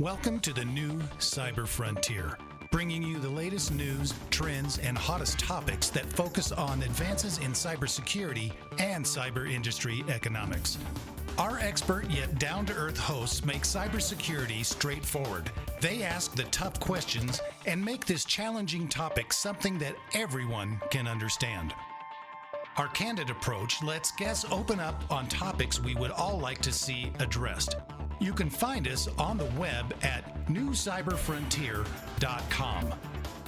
Welcome to the new Cyber Frontier, bringing you the latest news, trends, and hottest topics that focus on advances in cybersecurity and cyber industry economics. Our expert yet down-to-earth hosts make cybersecurity straightforward. They ask the tough questions and make this challenging topic something that everyone can understand. Our candid approach lets guests open up on topics we would all like to see addressed. You can find us on the web at newcyberfrontier.com.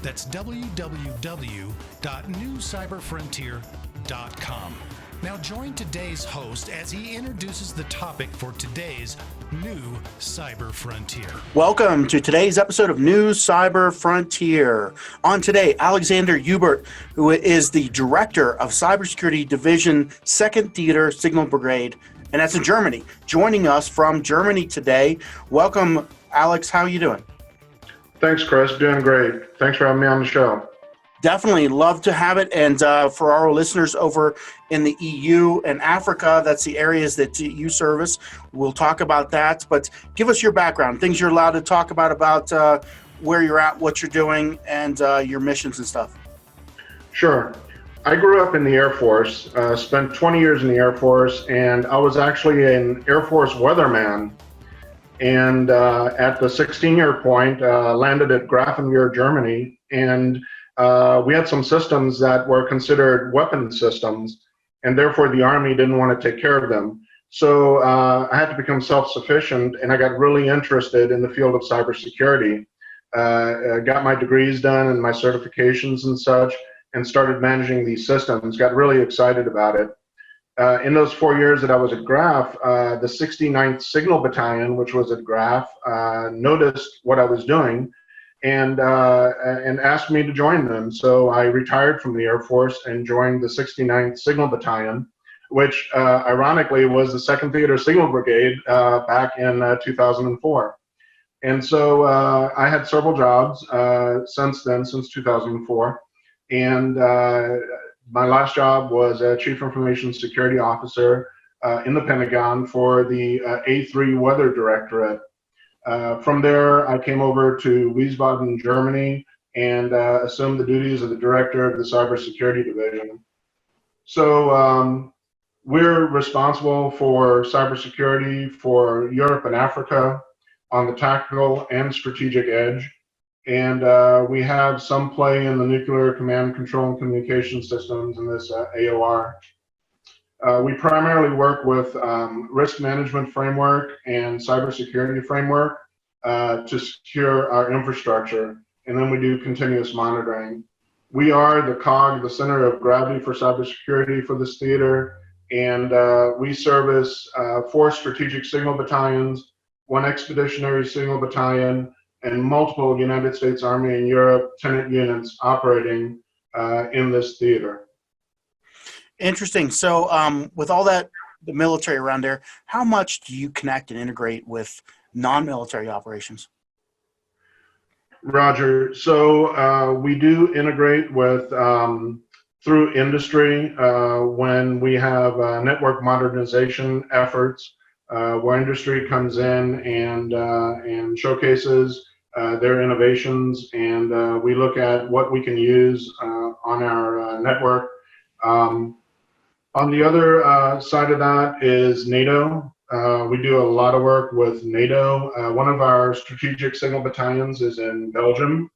That's www.newcyberfrontier.com. Now join today's host as he introduces the topic for today's new Cyber Frontier. Welcome to today's episode of New Cyber Frontier. On today, Alexander Hubert, who is the Director of Cybersecurity Division, 2nd Theater Signal Brigade, and that's in Germany. Joining us from Germany today. Welcome, Alex. How are you doing? Thanks, Chris. Doing great. Thanks for having me on the show. Definitely love to have it. And for our listeners over in the EU and Africa, that's the areas that you service. We'll talk about that. But give us your background, things you're allowed to talk about where you're at, what you're doing, and your missions and stuff. Sure. I grew up in the Air Force, spent 20 years in the Air Force, and I was actually an Air Force weatherman. And at the 16-year point, landed at Grafenwehr, Germany, and we had some systems that were considered weapon systems, and therefore the Army didn't want to take care of them. So I had to become self-sufficient, and I got really interested in the field of cybersecurity. Got my degrees done and my certifications and such, and started managing these systems. Got really excited about it. In those 4 years that I was at Graf, the 69th Signal Battalion, which was at Graf, noticed what I was doing and asked me to join them. So I retired from the Air Force and joined the 69th Signal Battalion, which ironically was the 2nd Theater Signal Brigade back in 2004. And so I had several jobs since then, since 2004. And my last job was a Chief Information Security Officer in the Pentagon for the A3 Weather Directorate. From there, I came over to Wiesbaden, Germany, and assumed the duties of the Director of the Cybersecurity Division. So we're responsible for cybersecurity for Europe and Africa on the tactical and strategic edge. And we have some play in the nuclear command, control, and communication systems in this AOR. We primarily work with risk management framework and cybersecurity framework to secure our infrastructure, and then we do continuous monitoring. We are the cog, the center of gravity for cybersecurity for this theater, and we service 4 strategic signal battalions, 1 expeditionary signal battalion, and multiple United States Army and Europe tenant units operating in this theater. Interesting. So with all that, the military around there, how much do you connect and integrate with non-military operations? Roger. So we do integrate with through industry when we have network modernization efforts where industry comes in and showcases their innovations, and we look at what we can use on our network. On the other side of that is NATO. We do a lot of work with NATO. One of our strategic signal battalions is in Belgium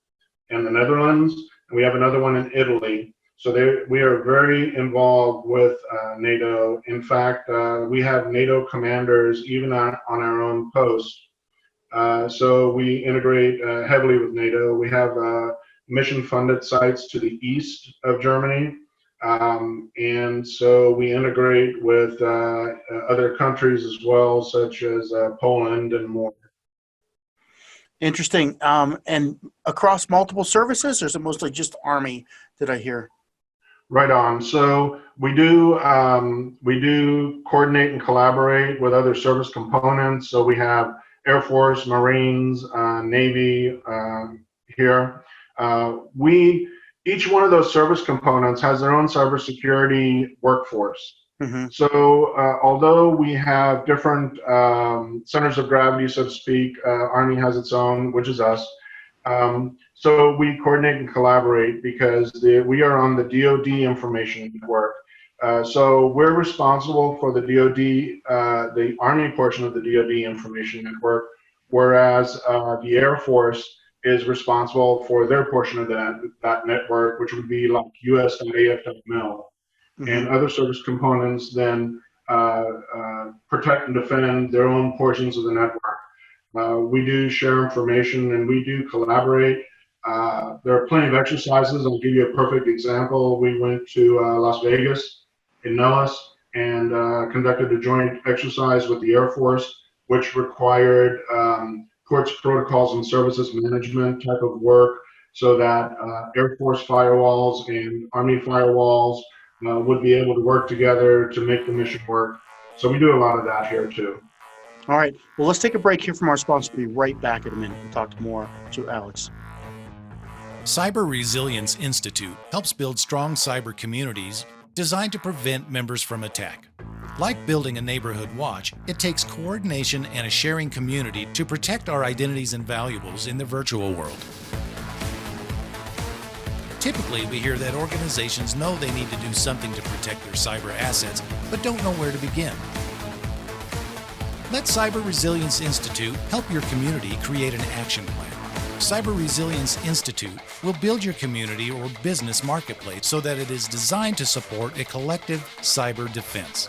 and the Netherlands, and we have another one in Italy. So we are very involved with NATO. In fact, we have NATO commanders even on our own post. So we integrate heavily with NATO. We have mission-funded sites to the east of Germany. And so we integrate with other countries as well, such as Poland and more. Interesting. And across multiple services, or is it mostly just Army, did I hear? Right on. So we do coordinate and collaborate with other service components. So we have Air Force, Marines, Navy here. Each one of those service components has their own cybersecurity workforce. Hmm. So although we have different centers of gravity, so to speak, Army has its own, which is us. So we coordinate and collaborate because we are on the DoD information network. So we're responsible for the DoD, the Army portion of the DoD information network, whereas the Air Force is responsible for their portion of that network, which would be like us.af.mil. Hmm. And other service components then protect and defend their own portions of the network. We do share information and we do collaborate. There are plenty of exercises. I'll give you a perfect example. We went to Las Vegas in NOAA and conducted a joint exercise with the Air Force, which required ports, protocols, and services management type of work so that Air Force firewalls and Army firewalls would be able to work together to make the mission work. So we do a lot of that here too. All right. Well, let's take a break here from our sponsor. We'll be right back in a minute and talk more to Alex. Cyber Resilience Institute helps build strong cyber communities designed to prevent members from attack. Like building a neighborhood watch, it takes coordination and a sharing community to protect our identities and valuables in the virtual world. Typically, we hear that organizations know they need to do something to protect their cyber assets, but don't know where to begin. Let Cyber Resilience Institute help your community create an action plan. Cyber Resilience Institute will build your community or business marketplace so that it is designed to support a collective cyber defense.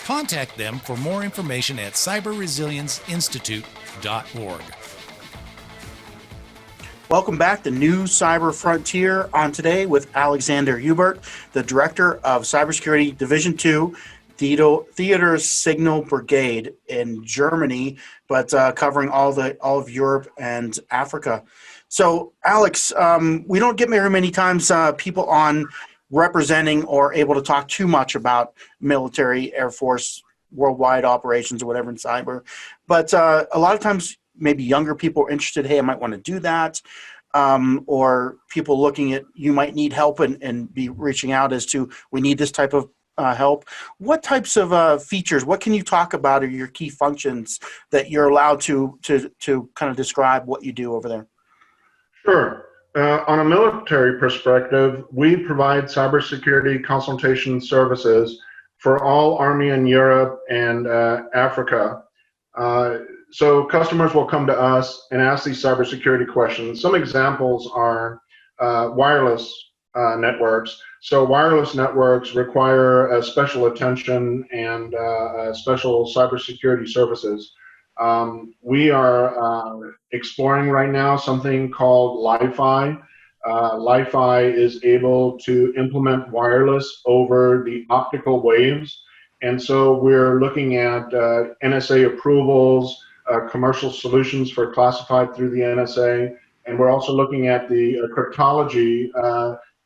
Contact them for more information at cyberresilienceinstitute.org. Welcome back to New Cyber Frontier on today with Alexander Hubert, the Director of Cybersecurity Division 2, Theater Signal Brigade in Germany, but covering all of Europe and Africa. So, Alex, we don't get very many times people on representing or able to talk too much about military, Air Force, worldwide operations or whatever in cyber. But a lot of times, maybe younger people are interested, hey, I might want to do that. Or people looking at, you might need help and be reaching out as to, we need this type of help. What types of features, what can you talk about are your key functions that you're allowed to kind of describe what you do over there? Sure. On a military perspective, we provide cybersecurity consultation services for all Army in Europe and Africa. So customers will come to us and ask these cybersecurity questions. Some examples are wireless networks. So wireless networks require special attention and special cybersecurity services. We are exploring right now something called Li-Fi. Li-Fi is able to implement wireless over the optical waves. And so we're looking at NSA approvals, commercial solutions for classified through the NSA. And we're also looking at the cryptology,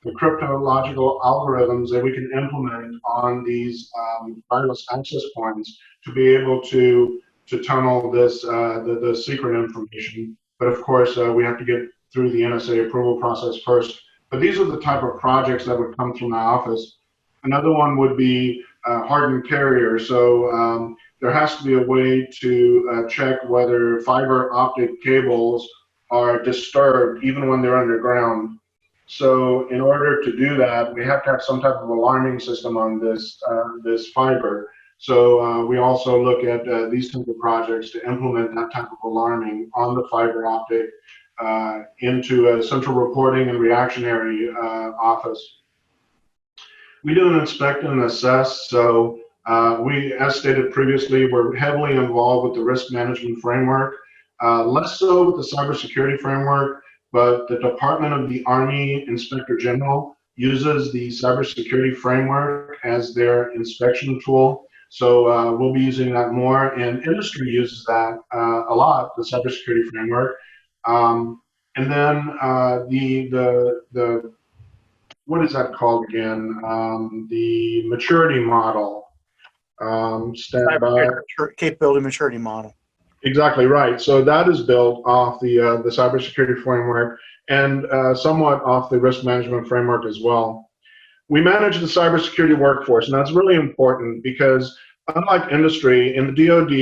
the cryptological algorithms that we can implement on these wireless access points to be able to tunnel this the secret information. But of course, we have to get through the NSA approval process first. But these are the type of projects that would come through my office. Another one would be hardened carrier. So there has to be a way to check whether fiber optic cables are disturbed even when they're underground. So in order to do that, we have to have some type of alarming system on this fiber. So we also look at these type of projects to implement that type of alarming on the fiber optic into a central reporting and reactionary office. We do an inspect and assess. So we, as stated previously, we're heavily involved with the risk management framework, less so with the cybersecurity framework, but the Department of the Army Inspector General uses the cybersecurity framework as their inspection tool. So we'll be using that more, and industry uses that a lot, the cybersecurity framework. And then the what is that called again? The maturity model. Capability maturity model. Exactly right. So that is built off the cybersecurity framework and somewhat off the risk management framework as well. we manage the cybersecurity workforce, and that's really important because unlike industry, in the DoD,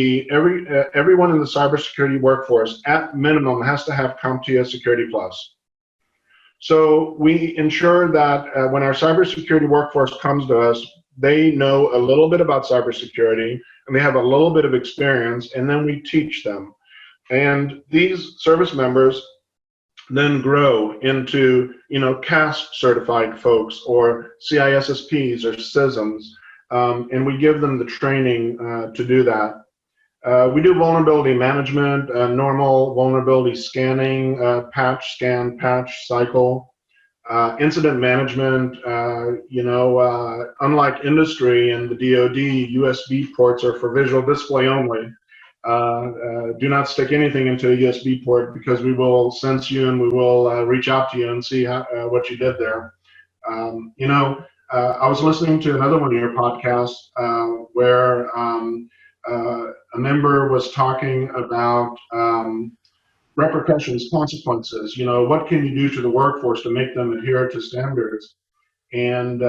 everyone in the cybersecurity workforce at minimum has to have CompTIA Security Plus. So we ensure that when our cybersecurity workforce comes to us, they know a little bit about cybersecurity and they have a little bit of experience, and then we teach them. And these service members then grow into, CASP certified folks or CISSPs or CISMs, and we give them the training to do that. We do vulnerability management, normal vulnerability scanning, patch scan, patch cycle, incident management. Unlike industry and the DoD, USB ports are for visual display only. Do not stick anything into a USB port because we will sense you and we will reach out to you and see what you did there. I was listening to another one of your podcasts where a member was talking about repercussions, consequences. What can you do to the workforce to make them adhere to standards? And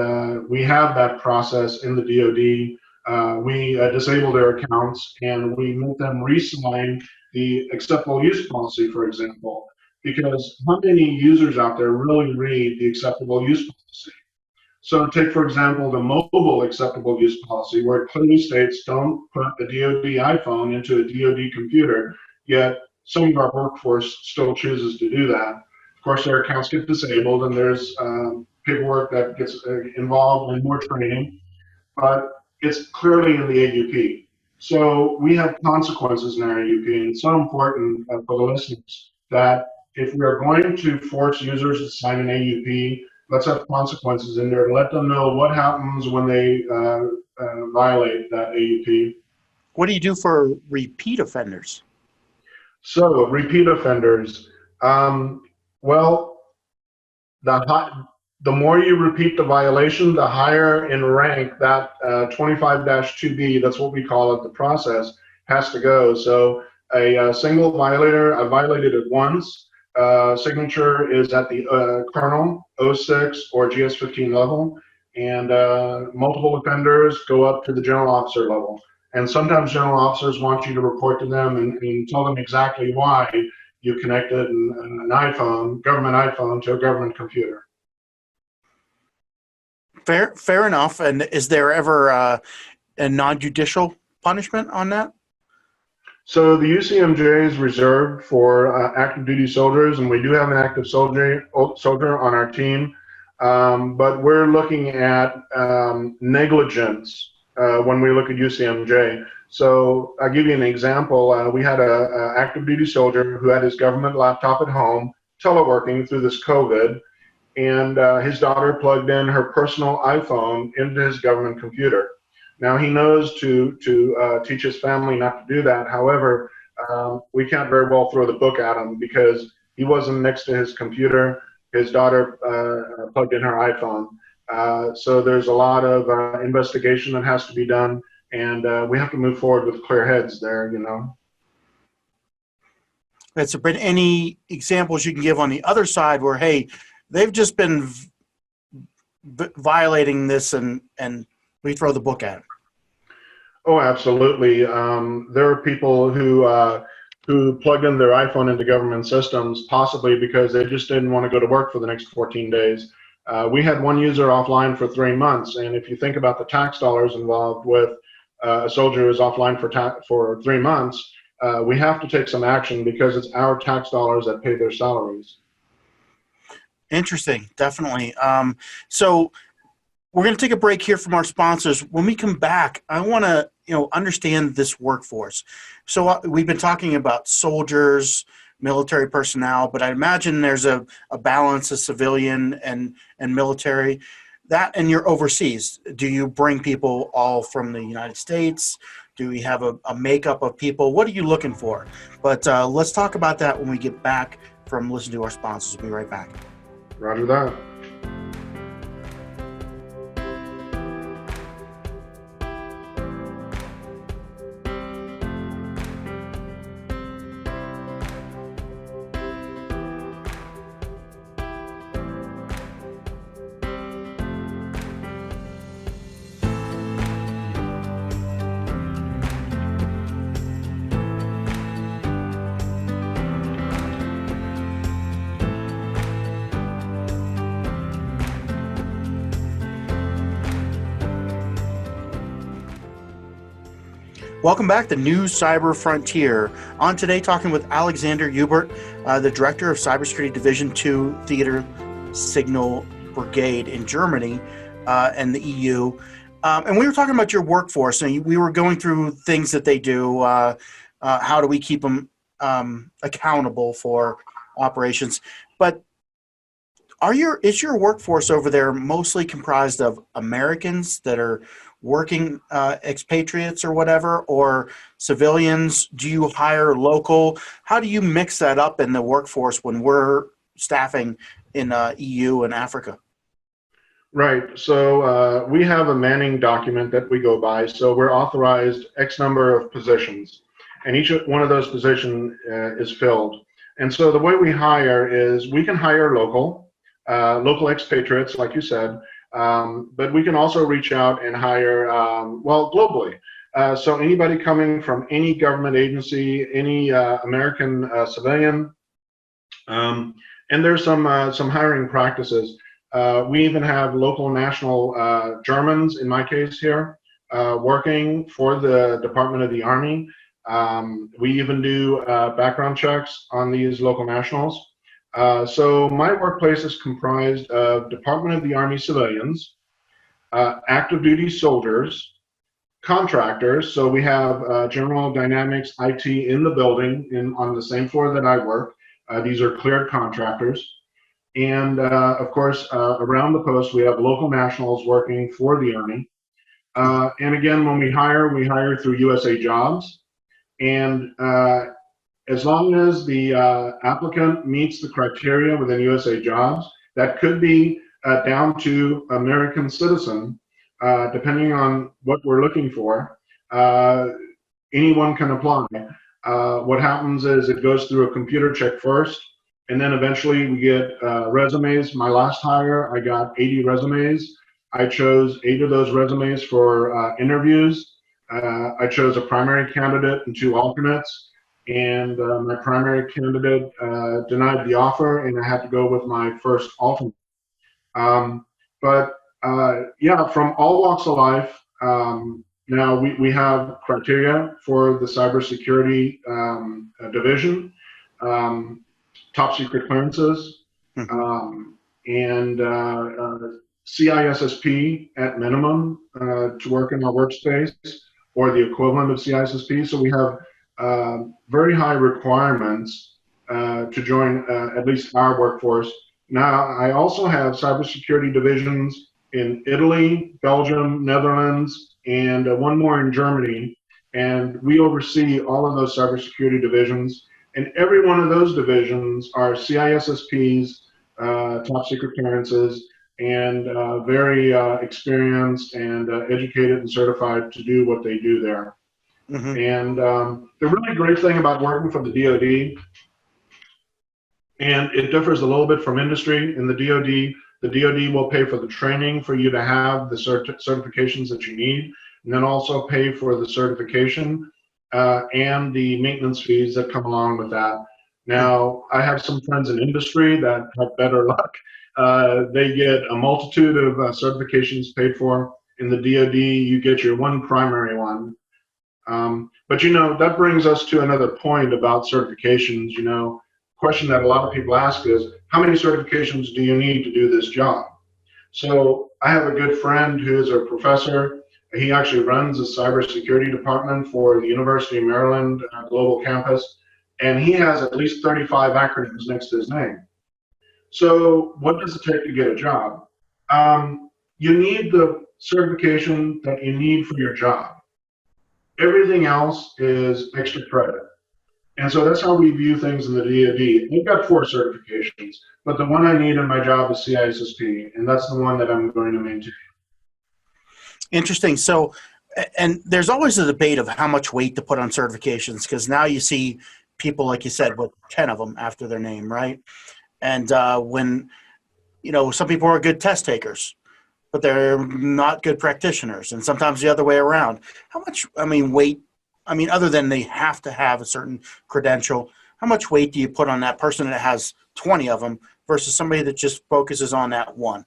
we have that process in the DoD. We disable their accounts and we make them re-sign the acceptable use policy, for example, because how many users out there really read the acceptable use policy? So take, for example, the mobile acceptable use policy, where it clearly states don't put a DoD iPhone into a DoD computer, yet some of our workforce still chooses to do that. Of course, their accounts get disabled and there's paperwork that gets involved in more training, but it's clearly in the AUP. So we have consequences in our AUP, and it's so important for the listeners that if we are going to force users to sign an AUP, let's have consequences in there. Let them know what happens when they violate that AUP. What do you do for repeat offenders? So repeat offenders, the more you repeat the violation, the higher in rank that 25-2B, that's what we call it, the process, has to go. So a single violator, I violated it once, signature is at the Colonel, 06, or GS-15 level, and multiple offenders go up to the general officer level. And sometimes general officers want you to report to them and tell them exactly why you connected an iPhone, government iPhone, to a government computer. Fair enough. And is there ever a non-judicial punishment on that? So the UCMJ is reserved for active duty soldiers, and we do have an active soldier on our team. But we're looking at negligence when we look at UCMJ. So I'll give you an example. We had an active duty soldier who had his government laptop at home, teleworking through this COVID, and his daughter plugged in her personal iPhone into his government computer. Now he knows to teach his family not to do that. However, we can't very well throw the book at him because he wasn't next to his computer. His daughter plugged in her iPhone. So there's a lot of investigation that has to be done, and we have to move forward with clear heads there, That's been any examples you can give on the other side where, hey, they've just been violating this and we throw the book at them? Oh, absolutely. There are people who plugged in their iPhone into government systems, possibly because they just didn't want to go to work for the next 14 days. We had one user offline for 3 months, and if you think about the tax dollars involved with a soldier who's offline for 3 months, we have to take some action because it's our tax dollars that pay their salaries. Interesting, definitely. So we're going to take a break here from our sponsors. When we come back, I want to understand this workforce. So we've been talking about soldiers, military personnel, but I imagine there's a balance of civilian and military. That, and you're overseas. Do you bring people all from the United States? Do we have a makeup of people? What are you looking for? But let's talk about that when we get back from listening to our sponsors. We'll be right back. Roger that. Welcome back to New Cyber Frontier. On today, talking with Alexander Hubert, the Director of Cybersecurity Division 2 Theater Signal Brigade in Germany and the EU. And we were talking about your workforce, and we were going through things that they do. How do we keep them accountable for operations? But is your workforce over there mostly comprised of Americans that are working expatriates or whatever, or civilians? Do you hire local? How do you mix that up in the workforce when we're staffing in EU and Africa? Right. So we have a manning document that we go by. So we're authorized X number of positions, and each one of those positions is filled. And so the way we hire is we can hire local expatriates, like you said, but we can also reach out and hire, globally. So anybody coming from any government agency, any American civilian, and there's some hiring practices. We even have local national Germans, in my case here, working for the Department of the Army. We even do background checks on these local nationals. So my workplace is comprised of Department of the Army civilians, active duty soldiers, contractors. So we have General Dynamics IT in the building on the same floor that I work. These are cleared contractors. And of course, around the post, we have local nationals working for the Army. And again, when we hire through USA Jobs. And as long as the applicant meets the criteria within USA Jobs, that could be down to American citizen, depending on what we're looking for. Anyone can apply. What happens is it goes through a computer check first, and then eventually we get resumes. My last hire, I got 80 resumes. I chose 8 of those resumes for interviews. I chose a primary candidate and 2 alternates. And my primary candidate denied the offer, and I had to go with my first alternate. Yeah, from all walks of life, now we have criteria for the cybersecurity division, top secret clearances, and CISSP at minimum to work in our workspace, or the equivalent of CISSP. So we have very high requirements to join at least our workforce. Now, I also have cybersecurity divisions in Italy, Belgium, Netherlands, and one more in Germany. And we oversee all of those cybersecurity divisions. And every one of those divisions are CISSPs, top secret clearances, and very experienced and educated and certified to do what they do there. And the really great thing about working for the DoD, and it differs a little bit from industry, in the DoD will pay for the training for you to have the certifications that you need, and then also pay for the certification and the maintenance fees that come along with that. Now, I have some friends in industry that have better luck. They get a multitude of certifications paid for. In the DoD, you get your one primary one. But that brings us to another point about certifications. Question that a lot of people ask is, how many certifications do you need to do this job? So I have a good friend who is a professor. He actually runs a cybersecurity department for the University of Maryland Global Campus, and he has at least 35 acronyms next to his name. So what does it take to get a job? You need the certification that you need for your job. Everything else is extra credit. And so that's how we view things in the DoD. They've got 4 certifications, but the one I need in my job is CISSP, and that's the one that I'm going to maintain. Interesting. So, and there's always a debate of how much weight to put on certifications, because now you see people, like you said, with 10 of them after their name, right? And when, some people are good test takers, but they're not good practitioners, and sometimes the other way around. How much, weight, other than they have to have a certain credential, how much weight do you put on that person that has 20 of them versus somebody that just focuses on that one?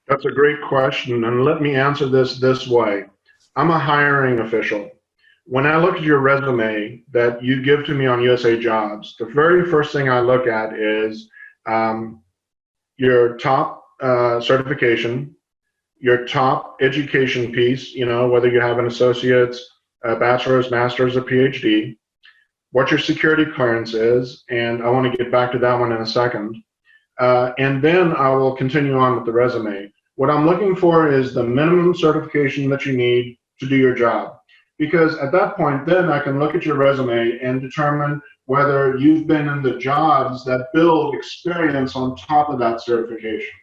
That's a great question, and let me answer this way. I'm a hiring official. when I look at your resume that you give to me on USA Jobs, the very first thing I look at is your top certification, your top education piece, whether you have an associate's, a bachelor's, master's, or PhD, what your security clearance is, and I want to get back to that one in a second. And then I will continue on with the resume. What I'm looking for is the minimum certification that you need to do your job. Because at that point, then I can look at your resume and determine whether you've been in the jobs that build experience on top of that certification.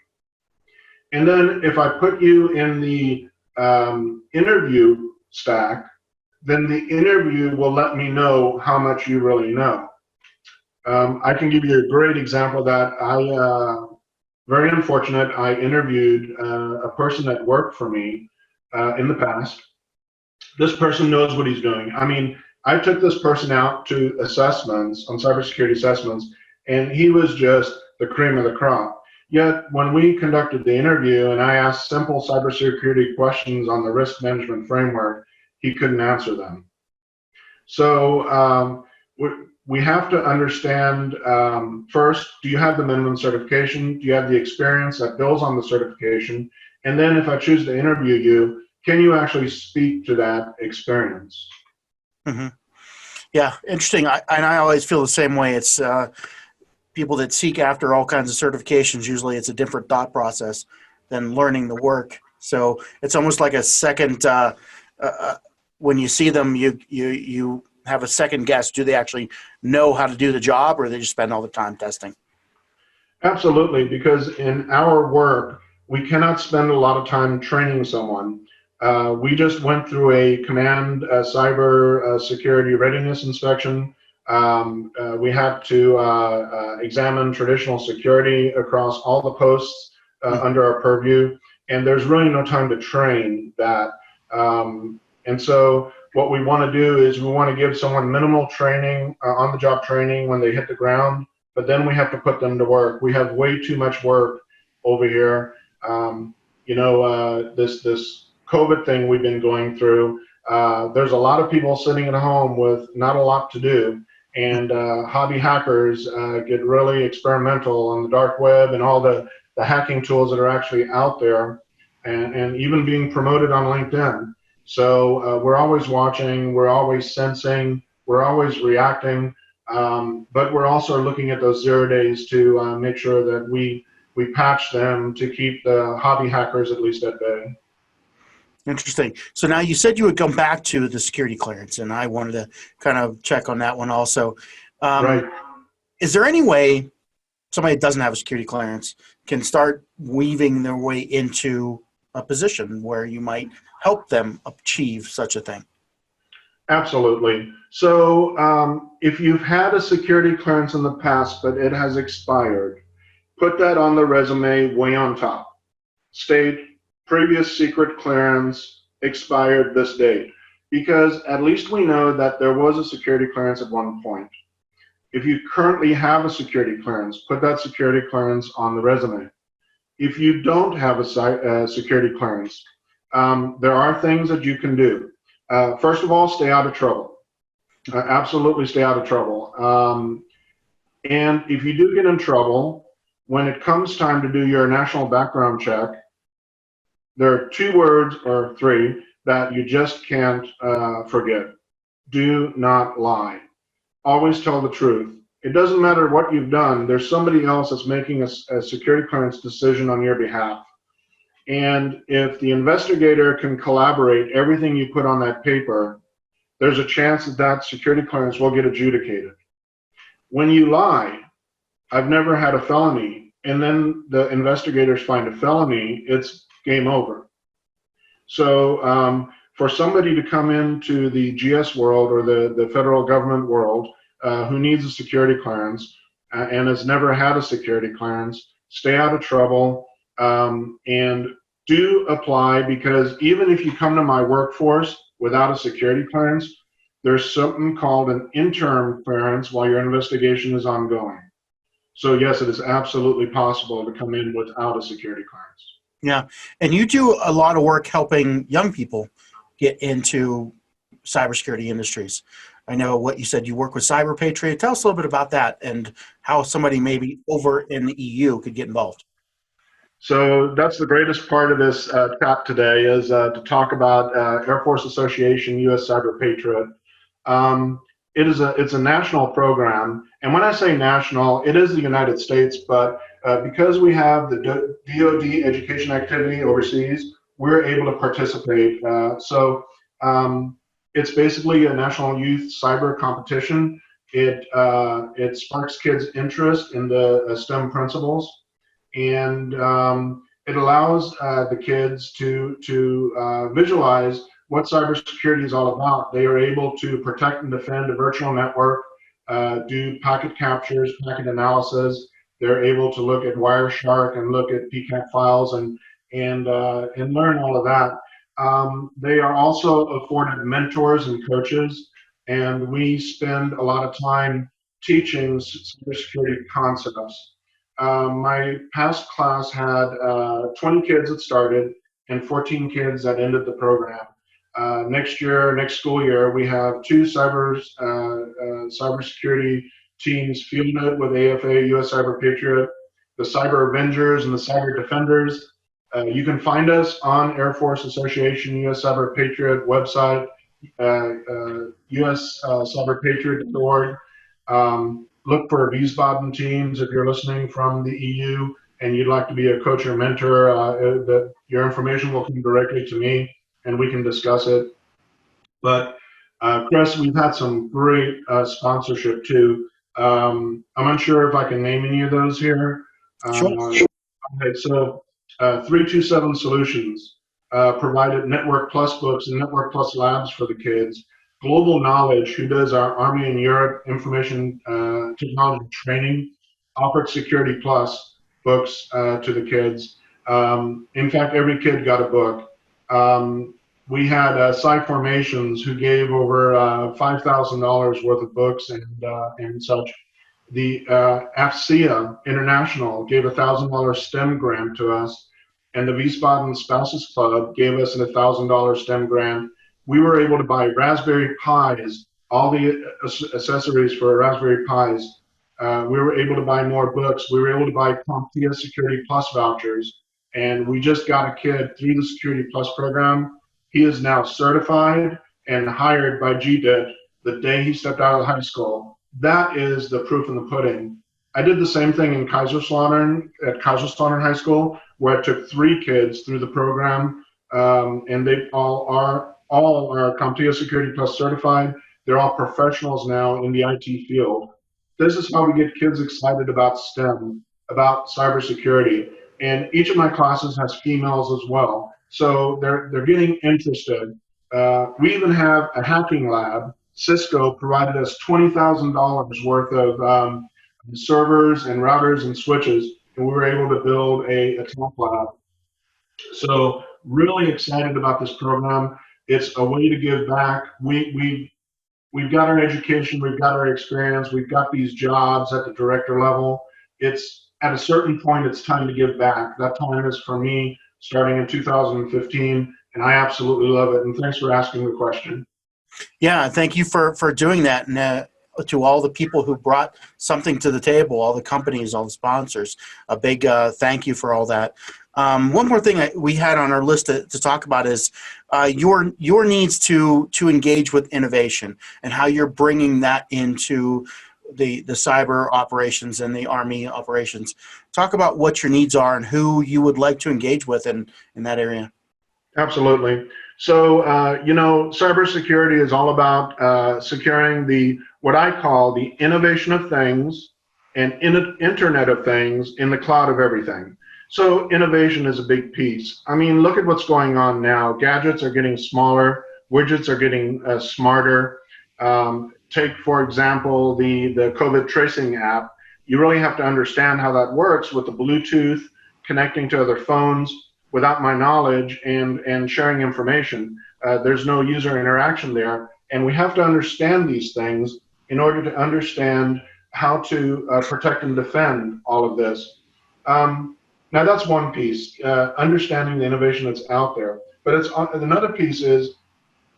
And then if I put you in the interview stack, then the interview will let me know how much you really know. I can give you a great example of that. Very unfortunate, I interviewed a person that worked for me in the past. This person knows what he's doing. I mean, I took this person out to assessments, on cybersecurity assessments, and he was just the cream of the crop. Yet, when we conducted the interview and I asked simple cybersecurity questions on the risk management framework, he couldn't answer them. So we have to understand, first, do you have the minimum certification? Do you have the experience that builds on the certification? And then if I choose to interview you, can you actually speak to that experience? Mm-hmm. Yeah, interesting. I always feel the same way. It's people that seek after all kinds of certifications, usually it's a different thought process than learning the work. So it's almost like a second, when you see them, you have a second guess. Do they actually know how to do the job, or they just spend all the time testing? Absolutely, because in our work, we cannot spend a lot of time training someone. We just went through a command cyber security readiness inspection. We had to examine traditional security across all the posts under our purview, and there's really no time to train that. And so what we want to do is we want to give someone minimal training, on-the-job training when they hit the ground, but then we have to put them to work. We have way too much work over here. This COVID thing we've been going through, there's a lot of people sitting at home with not a lot to do, and hobby hackers get really experimental on the dark web and all the hacking tools that are actually out there, and even being promoted on LinkedIn. So we're always watching, we're always sensing, we're always reacting, but we're also looking at those 0 days to make sure that we patch them to keep the hobby hackers at least at bay. Interesting. So now you said you would come back to the security clearance, and I wanted to kind of check on that one also. Right. Is there any way somebody that doesn't have a security clearance can start weaving their way into a position where you might help them achieve such a thing? Absolutely. So if you've had a security clearance in the past, but it has expired, put that on the resume way on top. State previous secret clearance expired this date, because at least we know that there was a security clearance at one point. If you currently have a security clearance, put that security clearance on the resume. If you don't have a security clearance, there are things that you can do. First of all, stay out of trouble. Absolutely stay out of trouble. And if you do get in trouble, when it comes time to do your national background check, there are 2 words or 3 that you just can't forget. Do not lie. Always tell the truth. It doesn't matter what you've done. There's somebody else that's making a security clearance decision on your behalf. And if the investigator can collaborate everything you put on that paper, there's a chance that that security clearance will get adjudicated. When you lie, I've never had a felony, and then the investigators find a felony, it's game over. So for somebody to come into the GS world or the federal government world who needs a security clearance and has never had a security clearance, stay out of trouble and do apply, because even if you come to my workforce without a security clearance, there's something called an interim clearance while your investigation is ongoing. So yes, it is absolutely possible to come in without a security clearance. Yeah, and you do a lot of work helping young people get into cybersecurity industries. I know what you said, you work with Cyber Patriot. Tell us a little bit about that and how somebody maybe over in the EU could get involved. So that's the greatest part of this chat today is to talk about Air Force Association US Cyber Patriot. It's a national program, and when I say national, it is the United States, but because we have the DoD education activity overseas, we're able to participate. It's basically a national youth cyber competition. It sparks kids' interest in the STEM principles, and it allows the kids to visualize what cybersecurity is all about. They are able to protect and defend a virtual network, do packet captures, packet analysis. They're able to look at Wireshark and look at PCAP files and learn all of that. They are also afforded mentors and coaches, and we spend a lot of time teaching cybersecurity concepts. My past class had 20 kids that started and 14 kids that ended the program. Next school year, we have two cybersecurity teams fielded with AFA, US Cyber Patriot, the Cyber Avengers and the Cyber Defenders. You can find us on Air Force Association US Cyber Patriot website, uscyberpatriot.org. Look for Wiesbaden teams if you're listening from the EU and you'd like to be a coach or mentor. Your information will come directly to me and we can discuss it. But Chris, we've had some great sponsorship too. I'm unsure if I can name any of those here. Sure. Okay, so 327 Solutions provided Network Plus books and Network Plus labs for the kids. Global Knowledge, who does our Army in Europe information technology training, offered Security Plus books to the kids. In fact, every kid got a book. We had Formations who gave over $5,000 worth of books and such. The AFCEA International gave a $1,000 STEM grant to us, and the Wiesbaden Spouses Club gave us a $1,000 STEM grant. We were able to buy Raspberry Pis, all the accessories for Raspberry Pis. We were able to buy more books. We were able to buy CompTIA Security Plus vouchers. And we just got a kid through the Security Plus program. He is now certified and hired by GDIT the day he stepped out of high school. That is the proof in the pudding. I did the same thing in Kaiserslautern, at Kaiserslautern High School, where I took 3 kids through the program, and they all are CompTIA Security Plus certified. They're all professionals now in the IT field. This is how we get kids excited about STEM, about cybersecurity. And each of my classes has females as well. So they're getting interested. We even have a hacking lab. Cisco provided us $20,000 worth of servers and routers and switches, and we were able to build a attack lab. So really excited about this program. It's a way to give back. We've got our education, we've got our experience, we've got these jobs at the director level. It's at a certain point, it's time to give back. That time is for me starting in 2015, and I absolutely love it. And thanks for asking the question. Yeah, thank you for doing that. And to all the people who brought something to the table, all the companies, all the sponsors, a big thank you for all that. One more thing we had on our list to talk about is your needs to engage with innovation and how you're bringing that into the cyber operations and the Army operations. Talk about what your needs are and who you would like to engage with in that area. Absolutely. So, cybersecurity is all about securing what I call the innovation of things and Internet of Things in the cloud of everything. So innovation is a big piece. I mean, look at what's going on now. Gadgets are getting smaller. Widgets are getting smarter. Take, for example, the COVID tracing app. You really have to understand how that works with the Bluetooth connecting to other phones without my knowledge and sharing information. There's no user interaction there. And we have to understand these things in order to understand how to protect and defend all of this. Now that's one piece, understanding the innovation that's out there. But another piece is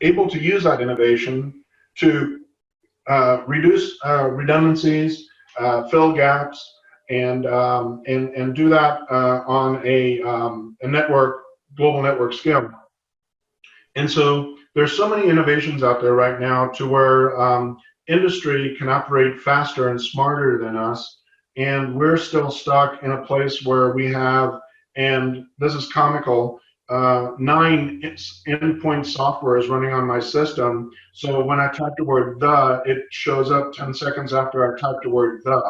able to use that innovation to reduce redundancies, fill gaps, and do that on a global network scale. And so there's so many innovations out there right now to where industry can operate faster and smarter than us, and we're still stuck in a place where we have, and this is comical, 9 endpoint software is running on my system. So when I type the word "the," it shows up 10 seconds after I type the word "the,"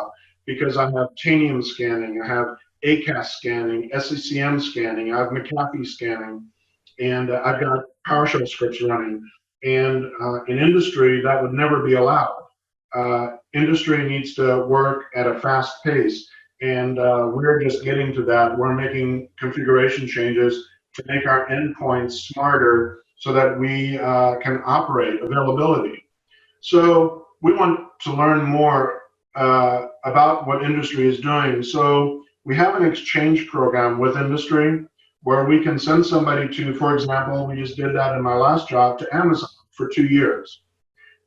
because I have Tanium scanning, I have ACAS scanning, SCCM scanning, I have McAfee scanning, and I've got PowerShell scripts running. And in industry, that would never be allowed. Industry needs to work at a fast pace, and we're just getting to that. We're making configuration changes to make our endpoints smarter so that we can operate availability. So we want to learn more about what industry is doing. So we have an exchange program with industry where we can send somebody to, for example, we just did that in my last job, to Amazon for 2 years.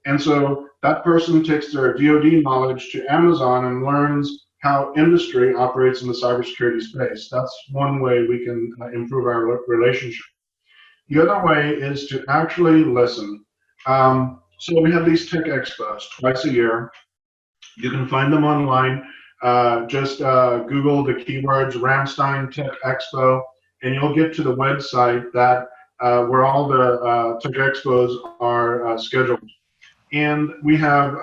And so that person takes their DoD knowledge to Amazon and learns how industry operates in the cybersecurity space. That's one way we can improve our relationship. The other way is to actually listen. So we have these tech expos twice a year. You can find them online. Just Google the keywords Ramstein Tech Expo, and you'll get to the website that where all the tech expos are scheduled. And we have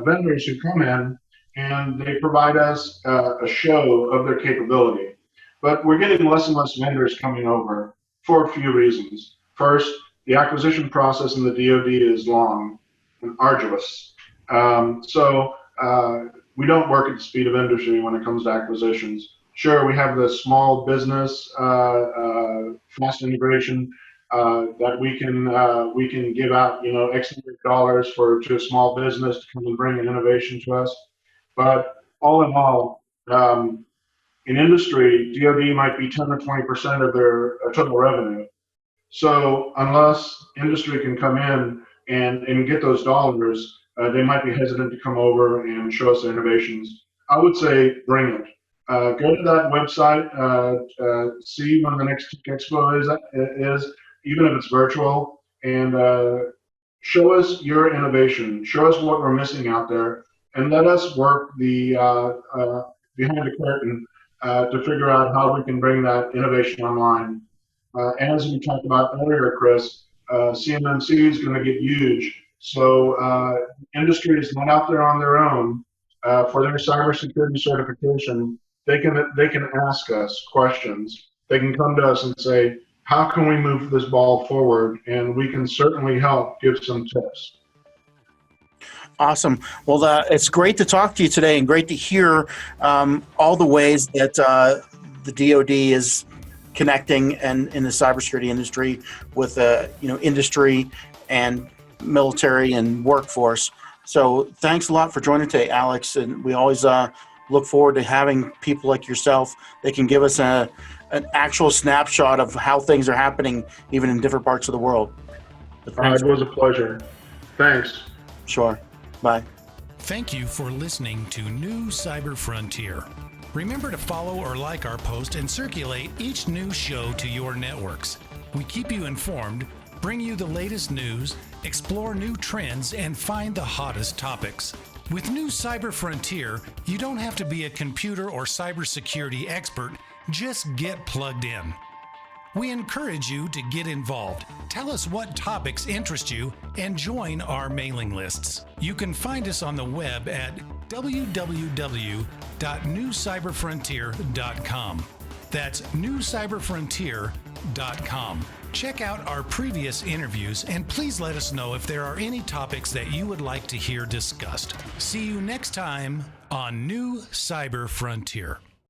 vendors who come in and they provide us a show of their capability. But we're getting less and less vendors coming over for a few reasons. First, the acquisition process in the DoD is long and arduous. So we don't work at the speed of industry when it comes to acquisitions. Sure, we have the small business fast integration that we can give out, X number of dollars to a small business to come and bring an innovation to us. But all in all, in industry, DoD might be 10 or 20% of their total revenue. So unless industry can come in and get those dollars, they might be hesitant to come over and show us their innovations. I would say bring it. Go to that website, see when the next Tech Expo is, even if it's virtual, and show us your innovation. Show us what we're missing out there, and let us work the behind the curtain to figure out how we can bring that innovation online. As we talked about earlier, Chris, CMMC is going to get huge. So industry is not out there on their own for their cybersecurity certification. They can ask us questions. They can come to us and say, how can we move this ball forward? And we can certainly help give some tips. Awesome. Well, it's great to talk to you today, and great to hear all the ways that the DoD is connecting and in the cybersecurity industry with industry and military and workforce. So thanks a lot for joining today, Alex. And we always look forward to having people like yourself that can give us an actual snapshot of how things are happening, even in different parts of the world. It was a pleasure. Thanks. Sure. Bye. Thank you for listening to New Cyber Frontier. Remember to follow or like our post and circulate each new show to your networks. We keep you informed, bring you the latest news, explore new trends, and find the hottest topics. With New Cyber Frontier, you don't have to be a computer or cybersecurity expert, just get plugged in. We encourage you to get involved. Tell us what topics interest you and join our mailing lists. You can find us on the web at www.newcyberfrontier.com. That's newcyberfrontier.com. Check out our previous interviews and please let us know if there are any topics that you would like to hear discussed. See you next time on New Cyber Frontier.